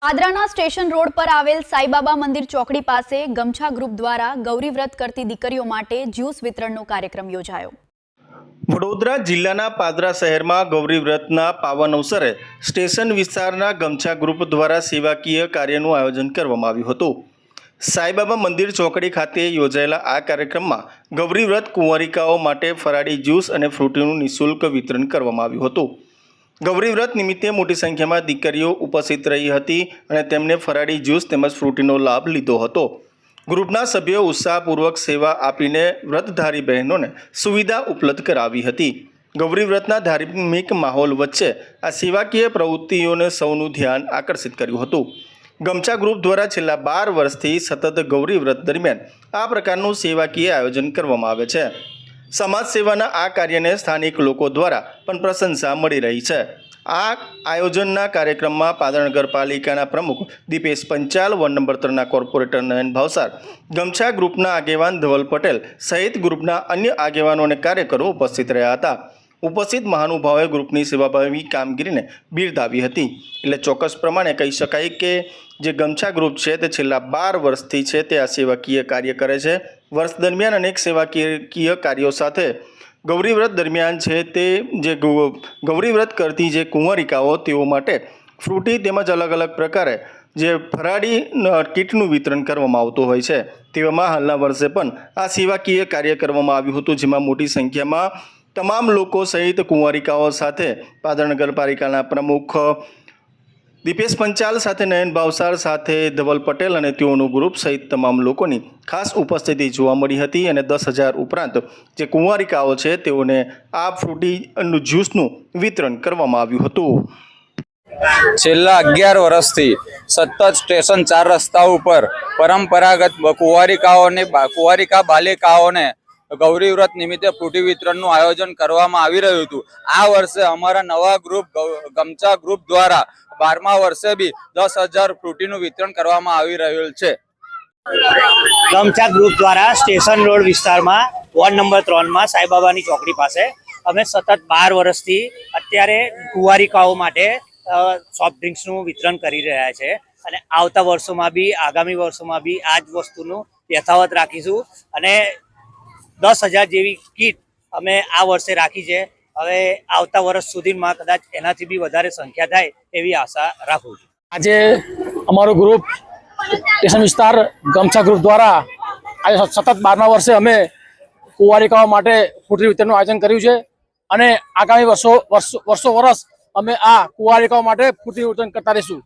પાદરાના station road પર આવેલ સાઈબાબા મંદિર ચોકડી પાસે ગમછા ગ્રુપ દ્વારા ગૌરી વ્રત કરતી દીકરીઓ માટે જ્યુસ વિતરણનો કાર્યક્રમ યોજાયો। વડોદરા જિલ્લાના પાદરા શહેરમાં ગૌરી વ્રતના પાવન અવસરે સ્ટેશન વિસ્તારના ગમછા ગ્રુપ દ્વારા સેવાકીય કાર્યનું આયોજન કરવામાં આવ્યું હતું। સાઈબાબા મંદિર ચોકડી ખાતે યોજાયેલા આ કાર્યક્રમમાં ગૌરી વ્રત કુંવારિકાઓ માટે ફરાળી જ્યુસ અને ફ્રૂટીનું નિઃશુલ્ક વિતરણ કરવામાં આવ્યું હતું। ગૌરી વ્રત નિમિત્તે મોટી સંખ્યામાં દીકરીઓ ઉપસ્થિત રહી હતી અને તેમને ફરાળી જ્યુસ તેમજ ફ્રૂટીનો લાભ લીધો હતો। ગ્રુપના સભ્યો ઉત્સાહપૂર્વક સેવા આપીને વ્રતધારી બહેનોને સુવિધા ઉપલબ્ધ કરાવી હતી। ગૌરી વ્રતના ધાર્મિક માહોલ વચ્ચે આ સેવાકીય પ્રવૃત્તિઓને સૌનું ધ્યાન આકર્ષિત કર્યું હતું। ગમછા ગ્રુપ દ્વારા છેલ્લા 12 વર્ષથી સતત ગૌરી વ્રત દરમિયાન આ પ્રકારનું સેવાકીય આયોજન કરવામાં આવે છે। સમાજ સેવાના આ કાર્યને સ્થાનિક લોકો દ્વારા પણ પ્રશંસા મળી રહી છે। આ આયોજનના કાર્યક્રમમાં પાદરા નગરપાલિકાના પ્રમુખ દીપેશ પંચાલ, વોર્ડ નંબર 3ના કોર્પોરેટર નયન ભાવસાર, ગમછા ગ્રુપના આગેવાન ધવલ પટેલ સહિત ગ્રુપના અન્ય આગેવાનો અને કાર્યકરો ઉપસ્થિત રહ્યા હતા। ઉપસ્થિત મહાનુભાવોએ ગ્રુપની સેવાભાવી કામગીરીને બિરદાવી હતી। એટલે ચોક્કસ પ્રમાણે કહી શકાય કે જે ગમછા ગ્રુપ છે તે છેલ્લા 12 વર્ષથી છે તે આ સેવાકીય કાર્ય કરે છે। વર્ષ દરમિયાન અનેક સેવાકીય કાર્યો સાથે ગૌરી વ્રત દરમિયાન છે તે જે ગૌરી વ્રત કરતી જે કુંવારિકાઓ તેઓ માટે ફ્રૂટી તેમજ અલગ અલગ પ્રકારે જે ફરાળી કીટનું વિતરણ કરવામાં આવતું હોય છે। તેવામાં હાલના વર્ષે પણ આ સેવાકીય કાર્ય કરવામાં આવ્યું હતું, જેમાં મોટી સંખ્યામાં તમામ લોકો સહિત કુંવારિકાઓ સાથે પાદરા નગરપાલિકાના પ્રમુખ દીપેશ પંચાલ સાથે નયન ભાવસાર સાથે ધવલ પટેલ અને તેઓનું ગ્રુપ સહિત તમામ લોકોની ખાસ ઉપસ્થિતિ જોવા મળી હતી। અને 10,000 ઉપરાંત જે કુંવારિકાઓ છે તેઓને આ ફ્રૂટી જ્યુસનું વિતરણ કરવામાં આવ્યું હતું। છેલ્લા 11 વર્ષથી સતત સ્ટેશન 4 રસ્તા ઉપર પરંપરાગત કુંવારિકા બાલિકાઓને ગૌરી વ્રત નિમિત્તે ફ્રૂટી વિતરણનું આયોજન કરવામાં આવી રહ્યું હતું। આ વર્ષે અમારા નવા ગ્રુપ ગમછા ગ્રુપ દ્વારા 12મા વર્ષે બી 10,000 ફ્રૂટીનું વિતરણ કરવામાં આવી રહ્યું છે। ગમછા ગ્રુપ દ્વારા સ્ટેશન રોડ વિસ્તારમાં વોર્ડ નંબર 3માં સાઈબાબાની ચોકડી પાસે અમે સતત 12 વર્ષથી અત્યારે કુંવારિકાઓ માટે સોફ્ટ ડ્રિંક્સનું વિતરણ કરી રહ્યા છે અને આવતા વર્ષોમાં બી આગામી વર્ષોમાં બી આ જ વસ્તુનું યથાવત રાખીશું અને 10,000 જેવી કીટ અમે આ વર્ષે રાખી છે। હવે આવતા વર્ષ સુધીમાં કદાચ એનાથી બી વધારે સંખ્યા થાય એવી આશા રાખું છું। આજે અમારો ગ્રુપ સ્ટેશન વિસ્તાર ગમછા ગ્રુપ દ્વારા આજે સતત 12મા વર્ષે અમે કુંવારિકાઓ માટે ફ્રૂટી વિતરણનું આયોજન કર્યું છે અને આગામી વર્ષો અમે આ કુંવારિકાઓ માટે ફ્રૂટી વિતરણ કરતા રહીશું।